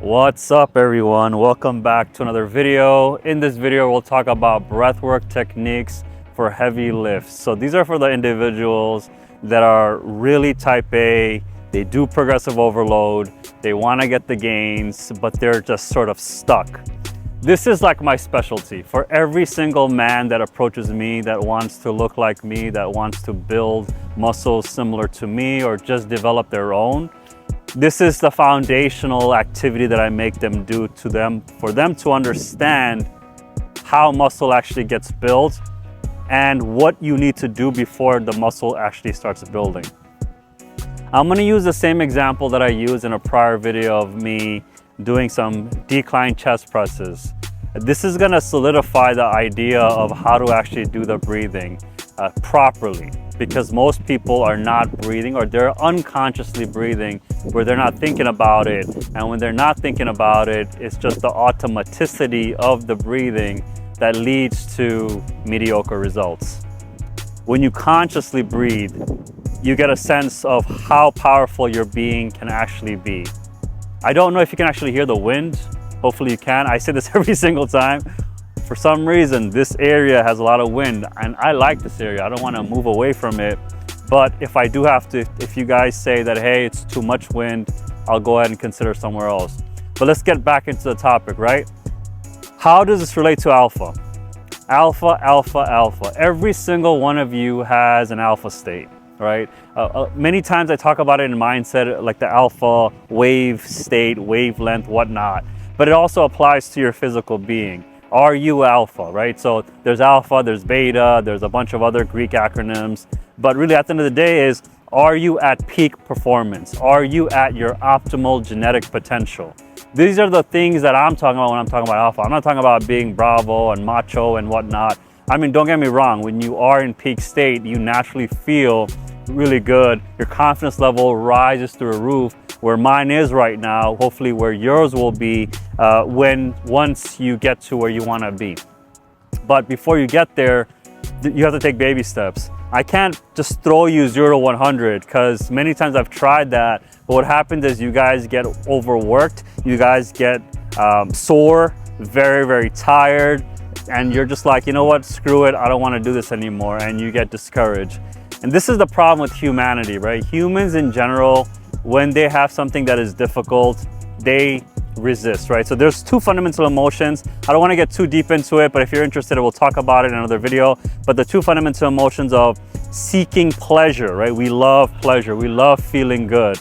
What's up everyone? Welcome back to another video. In this video, we'll talk about breathwork techniques for heavy lifts. So these are for the individuals that are really type A, they do progressive overload, they want to get the gains, but they're just sort of stuck. This is like my specialty. For every single man that approaches me, that wants to look like me, that wants to build muscles similar to me or just develop their own, this is the foundational activity that I make them do to them, for them to understand how muscle actually gets built and what you need to do before the muscle actually starts building. I'm going to use the same example that I used in a prior video of me doing some decline chest presses. This is going to solidify the idea of how to actually do the breathing properly, because most people are not breathing, or they're unconsciously breathing where they're not thinking about it. And when they're not thinking about it, it's just the automaticity of the breathing that leads to mediocre results. When you consciously breathe, you get a sense of how powerful your being can actually be. I don't know if you can actually hear the wind. Hopefully you can. I say this every single time. For some reason, this area has a lot of wind, and I like this area. I don't want to move away from it. But if I do have to, if you guys say that, hey, it's too much wind, I'll go ahead and consider somewhere else. But let's get back into the topic, right? How does this relate to alpha? Alpha, alpha, alpha. Every single one of you has an alpha state, right? Many times I talk about it in mindset, like the alpha wave state, wavelength, whatnot. But it also applies to your physical being. Are you alpha, right? So there's alpha, there's beta, there's a bunch of other Greek acronyms. But really at the end of the day is, are you at peak performance? Are you at your optimal genetic potential? These are the things that I'm talking about when I'm talking about alpha. I'm not talking about being bravo and macho and whatnot. I mean, don't get me wrong. When you are in peak state, you naturally feel really good. Your confidence level rises through the roof, where mine is right now, hopefully where yours will be once you get to where you want to be. But before you get there, you have to take baby steps. I can't just throw you 0 to 100, because many times I've tried that, but what happens is you guys get overworked, you guys get sore, very, very tired, and you're just like, you know what, screw it, I don't want to do this anymore, and you get discouraged. And this is the problem with humanity, right? Humans in general, when they have something that is difficult, they resist, right? So there's two fundamental emotions. I don't want to get too deep into it, but if you're interested, we'll talk about it in another video. But the two fundamental emotions of seeking pleasure, right? We love pleasure. We love feeling good.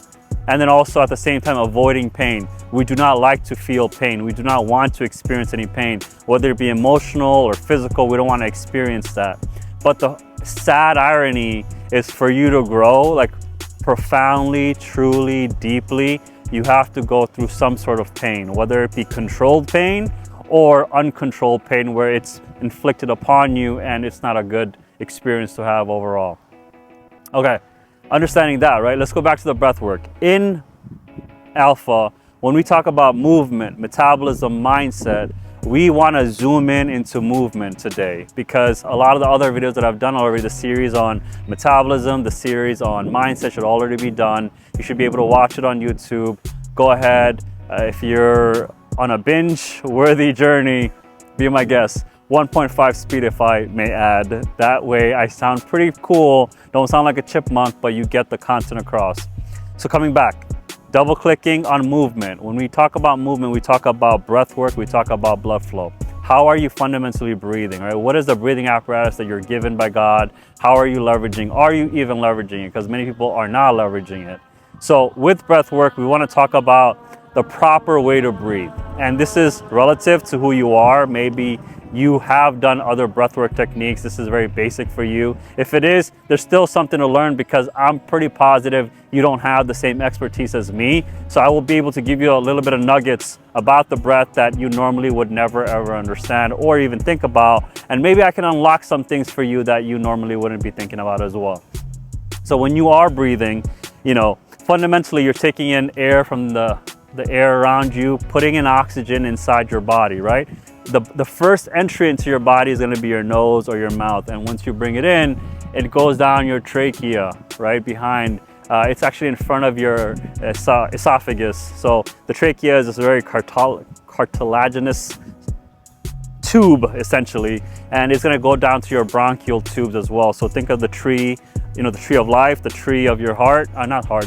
And then also at the same time, avoiding pain. We do not like to feel pain. We do not want to experience any pain, whether it be emotional or physical. We don't want to experience that. But the sad irony is, for you to grow, like profoundly, truly, deeply, you have to go through some sort of pain, whether it be controlled pain or uncontrolled pain where it's inflicted upon you and it's not a good experience to have overall. Okay, understanding that, right? Let's go back to the breath work. In alpha, when we talk about movement, metabolism, mindset, we want to zoom into movement today, because a lot of the other videos that I've done already, the series on metabolism, the series on mindset should already be done. You should be able to watch it on YouTube. Go ahead. If you're on a binge-worthy journey, be my guest. 1.5 speed, if I may add. That way I sound pretty cool. Don't sound like a chipmunk, but you get the content across. So coming back. Double clicking on movement. When we talk about movement, we talk about breath work, we talk about blood flow. How are you fundamentally breathing, right? What is the breathing apparatus that you're given by God? How are you leveraging? Are you even leveraging it? Because many people are not leveraging it. So with breath work, we want to talk about the proper way to breathe. And this is relative to who you are. Maybe you have done other breathwork techniques. This is very basic for you. If it is, there's still something to learn, because I'm pretty positive you don't have the same expertise as me. So I will be able to give you a little bit of nuggets about the breath that you normally would never ever understand or even think about. And maybe I can unlock some things for you that you normally wouldn't be thinking about as well. So when you are breathing, fundamentally you're taking in air from the air around you, putting in oxygen inside your body, right? The first entry into your body is going to be your nose or your mouth, and once you bring it in, it goes down your trachea, right behind It's actually in front of your esophagus. So the trachea is this very cartilaginous tube essentially, and it's going to go down to your bronchial tubes as well. So think of the tree, you know, the tree of life, the tree of your heart,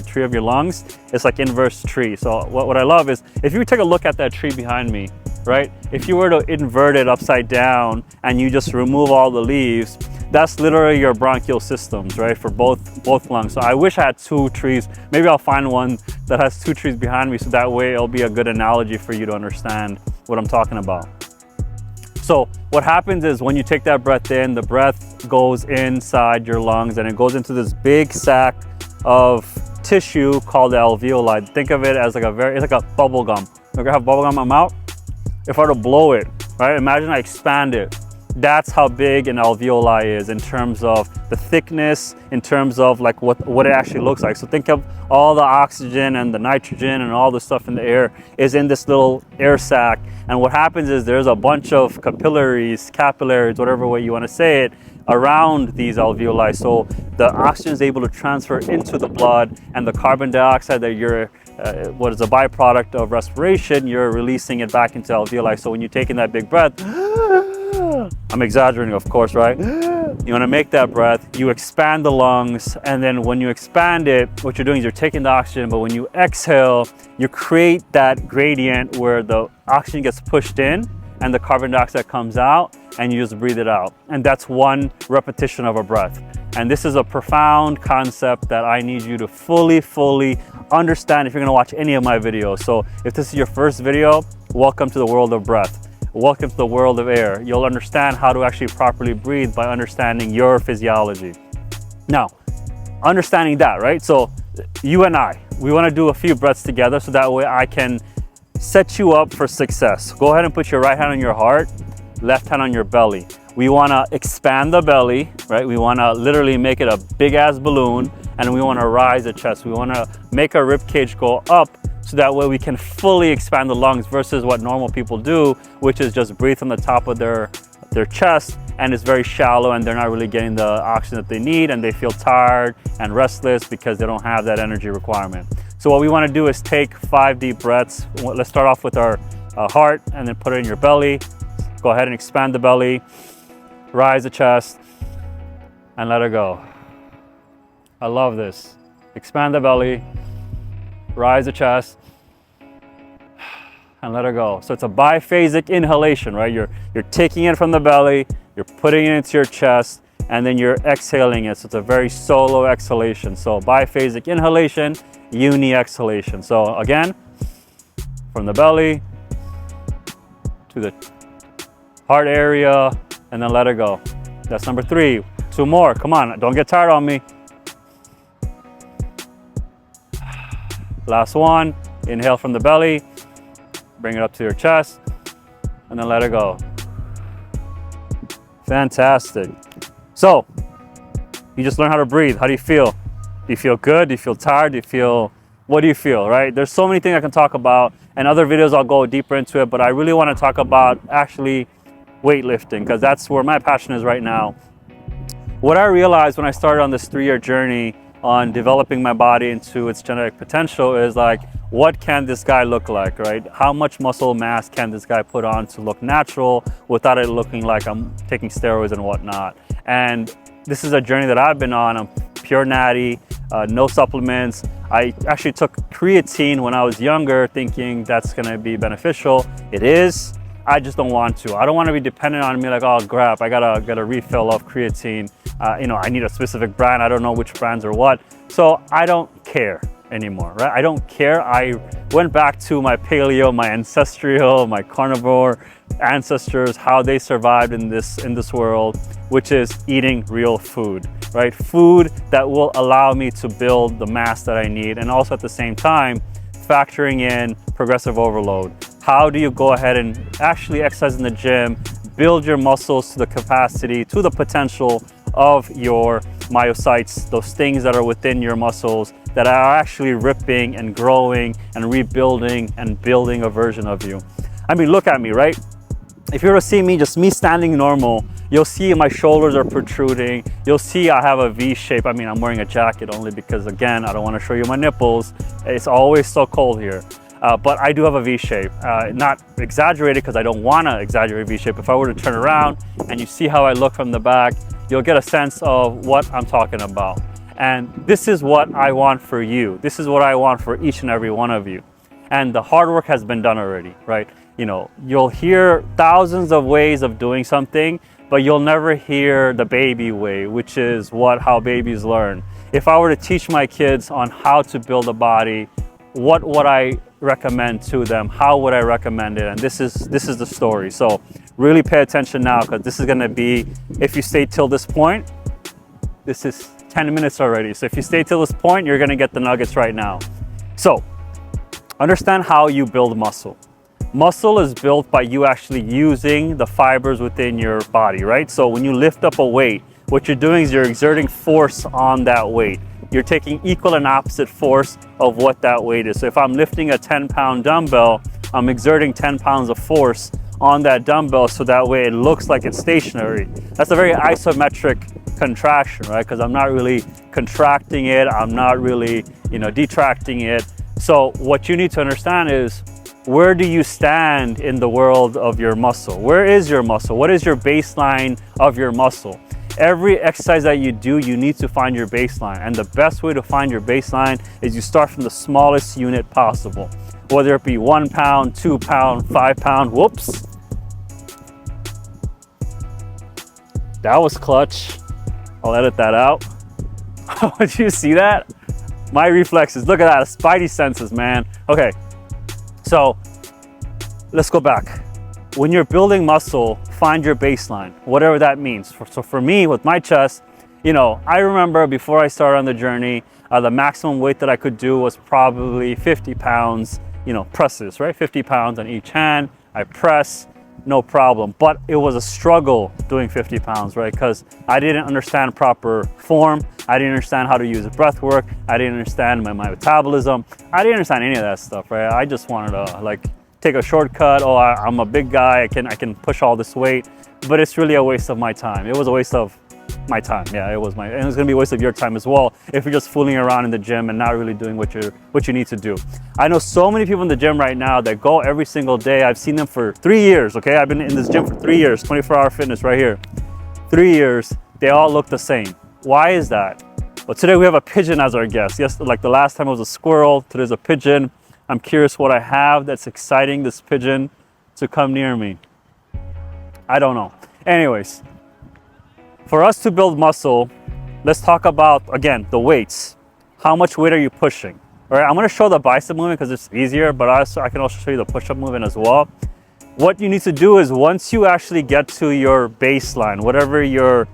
tree of your lungs. It's like inverse tree. So what I love is if you take a look at that tree behind me, right? If you were to invert it upside down and you just remove all the leaves, that's literally your bronchial systems, right? For both lungs. So I wish I had two trees. Maybe I'll find one that has two trees behind me, so that way it'll be a good analogy for you to understand what I'm talking about. So what happens is when you take that breath in, the breath goes inside your lungs and it goes into this big sack of tissue called the alveoli. Think of it as like it's like a bubble gum. Like I have bubble gum in my mouth. If I were to blow it, right? Imagine I expand it. That's how big an alveoli is in terms of the thickness, in terms of like what it actually looks like. So think of all the oxygen and the nitrogen and all the stuff in the air is in this little air sac. And what happens is there's a bunch of capillaries, whatever way you want to say it, around these alveoli. So the oxygen is able to transfer into the blood, and the carbon dioxide that you're what is a byproduct of respiration, you're releasing it back into alveoli. So when you're taking that big breath, I'm exaggerating, of course, right? You want to make that breath, you expand the lungs, and then when you expand it, what you're doing is you're taking the oxygen, but when you exhale, you create that gradient where the oxygen gets pushed in and the carbon dioxide comes out, and you just breathe it out. And that's one repetition of a breath. And this is a profound concept that I need you to fully understand if you're gonna watch any of my videos. So if this is your first video, welcome to the world of breath. Welcome to the world of air. You'll understand how to actually properly breathe by understanding your physiology. Now, understanding that, right? So you and I, we wanna do a few breaths together so that way I can set you up for success. Go ahead and put your right hand on your heart, left hand on your belly. We wanna expand the belly, right? We wanna literally make it a big ass balloon, and we wanna rise the chest. We wanna make our rib cage go up so that way we can fully expand the lungs versus what normal people do, which is just breathe from the top of their chest, and it's very shallow and they're not really getting the oxygen that they need, and they feel tired and restless because they don't have that energy requirement. So what we wanna do is take 5 deep breaths. Let's start off with our heart and then put it in your belly. Go ahead and expand the belly, rise the chest, and let it go. I love this. Expand the belly, rise the chest, and let it go. So it's a biphasic inhalation, right? You're taking it from the belly, you're putting it into your chest, and then you're exhaling it. So it's a very solo exhalation. So biphasic inhalation, uni exhalation. So again, from the belly to the heart area, and then let it go. That's number 3. 2 more, come on, don't get tired on me. Last one, inhale from the belly, bring it up to your chest, and then let it go. Fantastic. So, you just learned how to breathe. How do you feel? Do you feel good? Do you feel tired? What do you feel, right? There's so many things I can talk about, and other videos I'll go deeper into it, but I really want to talk about actually weightlifting, because that's where my passion is right now. What I realized when I started on this 3-year journey on developing my body into its genetic potential is like, what can this guy look like, right? How much muscle mass can this guy put on to look natural without it looking like I'm taking steroids and whatnot? And this is a journey that I've been on. I'm pure natty, no supplements. I actually took creatine when I was younger thinking that's gonna be beneficial. It is. I just don't want to. I don't want to be dependent on me like, oh crap, I gotta refill of creatine. I need a specific brand. I don't know which brands or what. So I don't care anymore, right? I don't care. I went back to my paleo, my ancestral, my carnivore ancestors, how they survived in this world, which is eating real food, right? Food that will allow me to build the mass that I need, and also at the same time, factoring in progressive overload. How do you go ahead and actually exercise in the gym, build your muscles to the capacity, to the potential of your myocytes, those things that are within your muscles that are actually ripping and growing and rebuilding and building a version of you. I mean, look at me, right? If you were to see me, just me standing normal, You'll see my shoulders are protruding. You'll see I have a V shape. I mean, I'm wearing a jacket only because, again, I don't want to show you my nipples. It's always so cold here. But I do have a V shape, not exaggerated because I don't want to exaggerate V shape. If I were to turn around and you see how I look from the back, you'll get a sense of what I'm talking about. And this is what I want for you. This is what I want for each and every one of you. And the hard work has been done already, right? You know, you'll hear thousands of ways of doing something, but you'll never hear the baby way, which is how babies learn. If I were to teach my kids on how to build a body, what would I recommend to them? How would I recommend it? And this is the story. So really pay attention now, because this is going to be, if you stay till this point, this is 10 minutes already. So if you stay till this point, you're going to get the nuggets right now. So understand how you build muscle. Muscle is built by you actually using the fibers within your body, right? So when you lift up a weight, what you're doing is you're exerting force on that weight. You're taking equal and opposite force of what that weight is. So if I'm lifting a 10-pound dumbbell, I'm exerting 10 pounds of force on that dumbbell, so that way it looks like it's stationary. That's a very isometric contraction, right? Because I'm not really contracting it, I'm not really, detracting it. So what you need to understand is, where do you stand in the world of your muscle? Where is your muscle? What is your baseline of your muscle? Every exercise that you do, you need to find your baseline. And the best way to find your baseline is you start from the smallest unit possible. Whether it be 1 pound, 2 pound, 5 pound, whoops. That was clutch. I'll edit that out. Did you see that? My reflexes, look at that, spidey senses, man. Okay, so let's go back. When you're building muscle, find your baseline, whatever that means. So for me, with my chest, I remember before I started on the journey, the maximum weight that I could do was probably 50 pounds, presses, right? 50 pounds on each hand. I press, no problem. But it was a struggle doing 50 pounds, right? Because I didn't understand proper form. I didn't understand how to use breath work. I didn't understand my metabolism. I didn't understand any of that stuff, right? I just wanted to take a shortcut. Oh, I'm a big guy. I can push all this weight, but it's really a waste of my time. It was a waste of my time. Yeah, and it was gonna be a waste of your time as well if you're just fooling around in the gym and not really doing what you need to do. I know so many people in the gym right now that go every single day. I've seen them for 3 years. Okay, I've been in this gym for 3 years. 24-hour fitness right here. 3 years. They all look the same. Why is that? Well, today we have a pigeon as our guest. Yes, like the last time it was a squirrel. Today's a pigeon. I'm curious what I have that's exciting this pigeon to come near me. I don't know. Anyways, for us to build muscle, let's talk about, again, the weights. How much weight are you pushing? All right, I'm gonna show the bicep movement because it's easier, but I can also show you the push-up movement as well. What you need to do is, once you actually get to your baseline, whatever your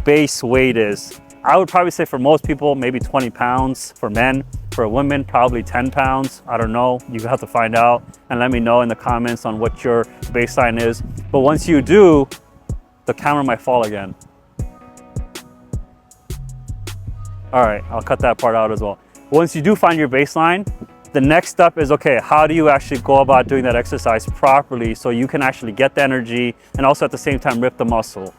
base weight is, I would probably say for most people, maybe 20 pounds for men. For women, probably 10 pounds. I don't know. You have to find out and let me know in the comments on what your baseline is. But once you do, the camera might fall again. All right, I'll cut that part out as well. Once you do find your baseline, the next step is, okay, how do you actually go about doing that exercise properly so you can actually get the energy and also at the same time rip the muscle?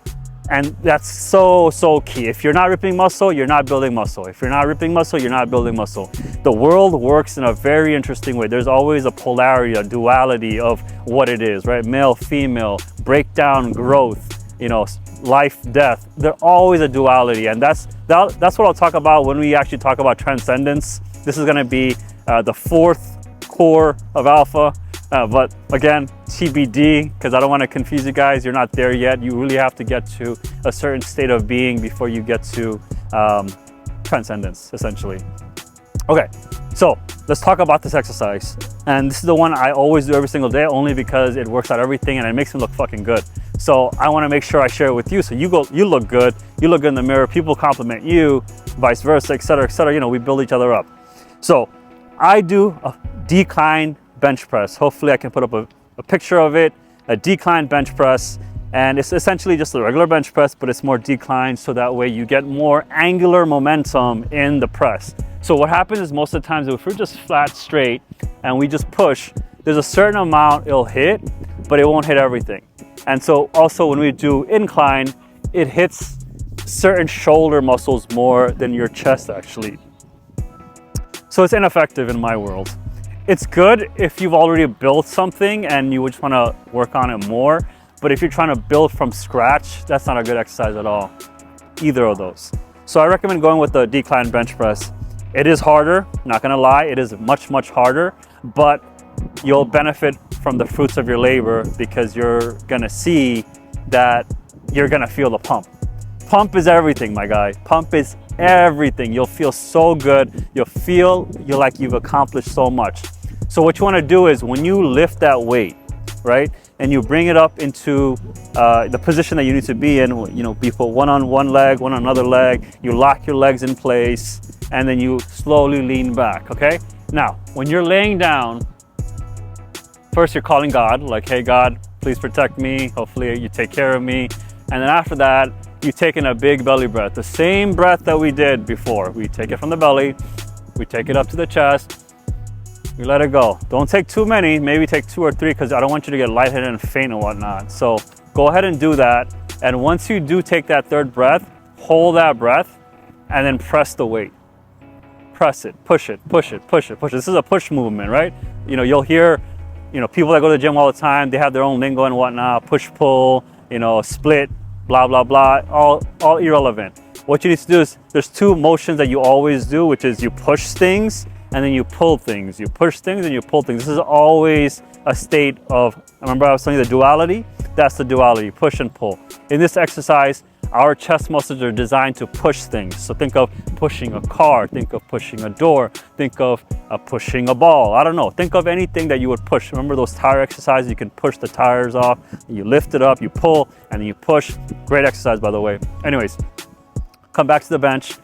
And that's so key. If you're not ripping muscle, you're not building muscle. If you're not ripping muscle, you're not building muscle. The world works in a very interesting way. There's always a polarity, a duality of what it is, right? Male, female, breakdown, growth, life, death. There's always a duality. And that's what I'll talk about when we actually talk about transcendence. This is gonna be the fourth core of alpha. But again, TBD, because I don't want to confuse you guys. You're not there yet. You really have to get to a certain state of being before you get to transcendence, essentially. Okay, so let's talk about this exercise. And this is the one I always do every single day, only because it works out everything and it makes me look fucking good. So I want to make sure I share it with you. So you look good in the mirror, people compliment you, vice versa, etc., etc. We build each other up. So I do a decline bench press. Hopefully I can put up a picture of it, a decline bench press. And it's essentially just a regular bench press, but it's more declined, so that way you get more angular momentum in the press. So what happens is, most of the times if we're just flat straight and we just push, there's a certain amount it'll hit, but it won't hit everything. And so also when we do incline, it hits certain shoulder muscles more than your chest actually. So it's ineffective in my world. It's good if you've already built something and you just want to work on it more. But if you're trying to build from scratch, that's not a good exercise at all. Either of those. So I recommend going with the decline bench press. It is harder, not gonna lie, it is much, much harder, but you'll benefit from the fruits of your labor because you're gonna see that you're gonna feel the pump. Pump is everything, my guy. Pump is everything. You'll feel so good. You'll feel like you've accomplished so much. So what you wanna do is when you lift that weight, right? And you bring it up into the position that you need to be in, you put one on one leg, one on another leg, you lock your legs in place, and then you slowly lean back, okay? Now, when you're laying down, first you're calling God, like, hey God, please protect me, hopefully you take care of me. And then after that, you take in a big belly breath, the same breath that we did before. We take it from the belly, we take it up to the chest, we let it go. Don't take too many, maybe take 2 or 3 because I don't want you to get lightheaded and faint and whatnot. So go ahead and do that. And once you do take that third breath, hold that breath and then press the weight. Press it, push it, push it, push it, push it. This is a push movement, right? You'll hear, people that go to the gym all the time, they have their own lingo and whatnot, push, pull, split, blah, blah, blah, all irrelevant. What you need to do is, there's 2 motions that you always do, which is you push things and then you pull things. You push things and you pull things. This is always a state of, remember I was telling you the duality? That's the duality, push and pull. In this exercise, our chest muscles are designed to push things. So think of pushing a car, think of pushing a door, think of pushing a ball. I don't know, think of anything that you would push. Remember those tire exercises? You can push the tires off, you lift it up, you pull, and then you push. Great exercise, by the way. Anyways, come back to the bench.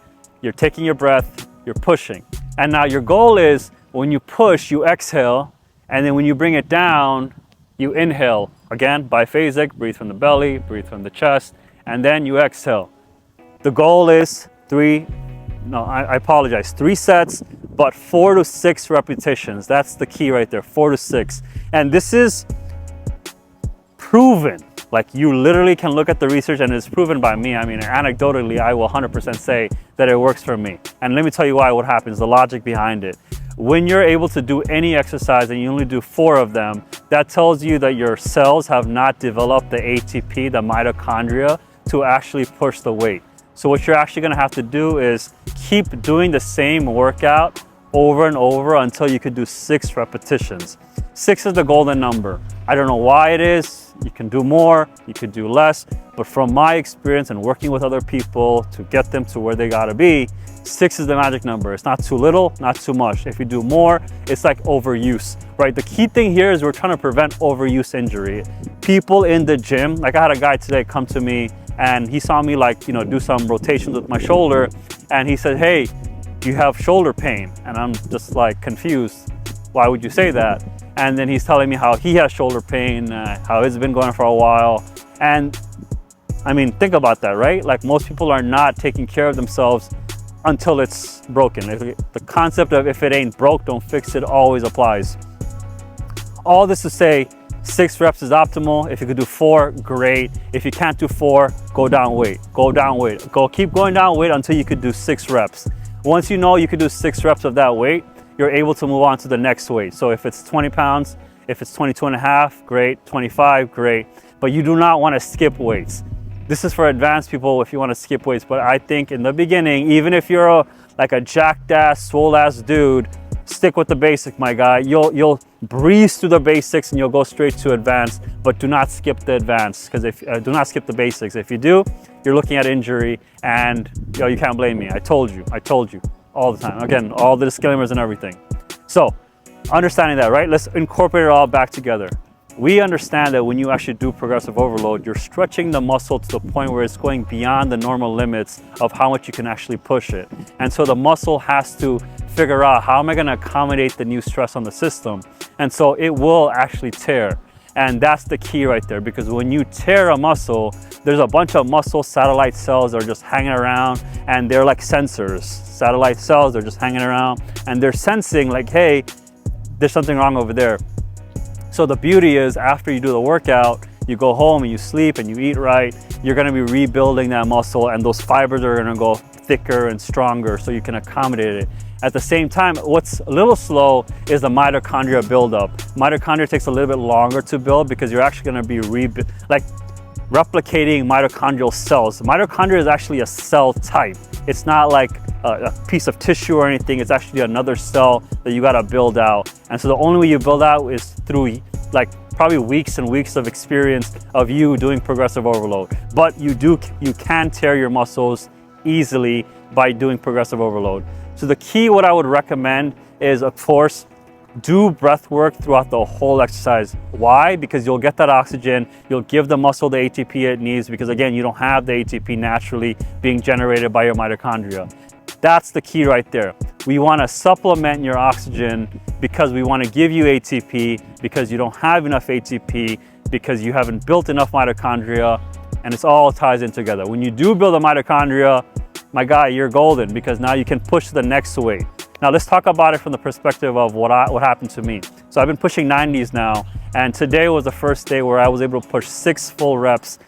You're taking your breath, you're pushing. And now your goal is when you push, you exhale, and then when you bring it down, you inhale. Again, biphasic, breathe from the belly, breathe from the chest, and then you exhale. The goal is 3 sets, but 4 to 6 repetitions. That's the key right there, 4 to 6. And this is proven. Like you literally can look at the research and it's proven by me. I mean, anecdotally, I will 100% say that it works for me. And let me tell you why, what happens, the logic behind it. When you're able to do any exercise and you only do 4 of them, that tells you that your cells have not developed the ATP, the mitochondria, to actually push the weight. So what you're actually gonna have to do is keep doing the same workout over and over until you could do 6 repetitions. 6 is the golden number. I don't know why it is. You can do more, you could do less, but from my experience and working with other people to get them to where they gotta be, 6 is the magic number. It's not too little, not too much. If you do more, it's like overuse, right? The key thing here is we're trying to prevent overuse injury. People in the gym, like I had a guy today come to me and he saw me do some rotations with my shoulder and he said, hey, you have shoulder pain. And I'm just like confused. Why would you say that? And then he's telling me how he has shoulder pain, how it's been going for a while. And I mean, think about that, right? Like most people are not taking care of themselves until it's broken. The concept of if it ain't broke, don't fix it always applies. All this to say, 6 reps is optimal. If you could do 4, great. If you can't do 4, go down weight, go down weight. Keep going down weight until you could do 6 reps. Once you know you could do 6 reps of that weight, you're able to move on to the next weight. So if it's 20 pounds, if it's 22 and a half, great, 25, great. But you do not want to skip weights. This is for advanced people if you want to skip weights. But I think in the beginning, even if you're a jacked ass, swole ass dude, stick with the basic, my guy. You'll breeze through the basics and you'll go straight to advanced, but do not skip the advanced because do not skip the basics. If you do, you're looking at injury and you can't blame me. I told you all the time. Again, all the disclaimers and everything. So understanding that, right? Let's incorporate it all back together. We understand that when you actually do progressive overload, you're stretching the muscle to the point where it's going beyond the normal limits of how much you can actually push it. And so the muscle has to figure out, how am I gonna accommodate the new stress on the system? And so it will actually tear. And that's the key right there, because when you tear a muscle, there's a bunch of muscle satellite cells that are just hanging around, and they're like sensors. Satellite cells, they're just hanging around, and they're sensing like, hey, there's something wrong over there. So the beauty is, after you do the workout, you go home and you sleep and you eat right, you're gonna be rebuilding that muscle, and those fibers are gonna go thicker and stronger so you can accommodate it. At the same time, what's a little slow is the mitochondria buildup. Mitochondria takes a little bit longer to build because you're actually gonna be replicating mitochondrial cells. Mitochondria is actually a cell type. It's not like a piece of tissue or anything. It's actually another cell that you gotta build out. And so the only way you build out is through probably weeks and weeks of experience of you doing progressive overload. But you can tear your muscles easily by doing progressive overload. So the key, what I would recommend is, of course, do breath work throughout the whole exercise. Why? Because you'll get that oxygen, you'll give the muscle the ATP it needs, because again, you don't have the ATP naturally being generated by your mitochondria. That's the key right there. We want to supplement your oxygen because we want to give you ATP, because you don't have enough ATP, because you haven't built enough mitochondria, and it's all ties in together. When you do build a mitochondria, my guy, you're golden, because now you can push the next weight. Now let's talk about it from the perspective of what happened to me. So I've been pushing 90s now, and today was the first day where I was able to push 6 full reps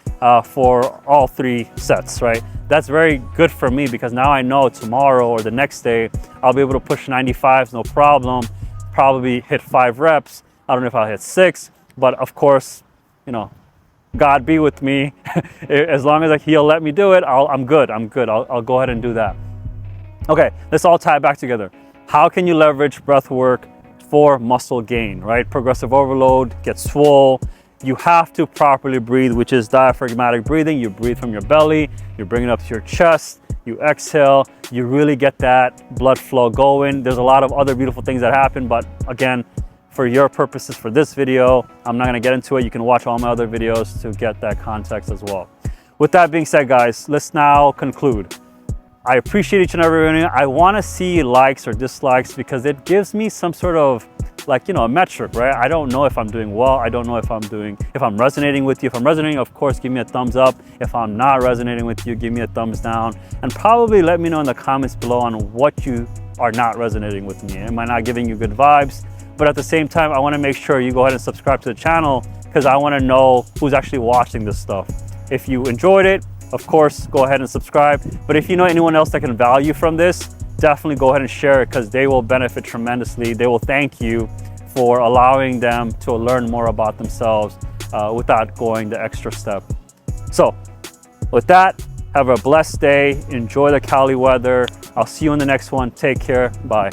for all 3 sets, right? That's very good for me, because now I know tomorrow or the next day, I'll be able to push 95s, no problem, probably hit 5 reps. I don't know if I'll hit 6, but of course, you know, God be with me. As long as He'll let me do it, I'm good. I'll go ahead and do that. Okay, let's all tie it back together. How can you leverage breath work for muscle gain, right? Progressive overload, get swole. You have to properly breathe, which is diaphragmatic breathing. You breathe from your belly, you bring it up to your chest, you exhale, you really get that blood flow going. There's a lot of other beautiful things that happen, but again, for your purposes for this video, I'm not gonna get into it. You can watch all my other videos to get that context as well. With that being said, guys, let's now conclude. I appreciate each and every one of you. I wanna see likes or dislikes because it gives me some sort of a metric, right? I don't know if I'm doing well. I don't know if I'm resonating with you. If I'm resonating, of course, give me a thumbs up. If I'm not resonating with you, give me a thumbs down. And probably let me know in the comments below on what you are not resonating with me. Am I not giving you good vibes? But at the same time, I wanna make sure you go ahead and subscribe to the channel, because I wanna know who's actually watching this stuff. If you enjoyed it, of course, go ahead and subscribe. But if you know anyone else that can value from this, definitely go ahead and share it, because they will benefit tremendously. They will thank you for allowing them to learn more about themselves without going the extra step. So with that, have a blessed day. Enjoy the Cali weather. I'll see you in the next one. Take care. Bye.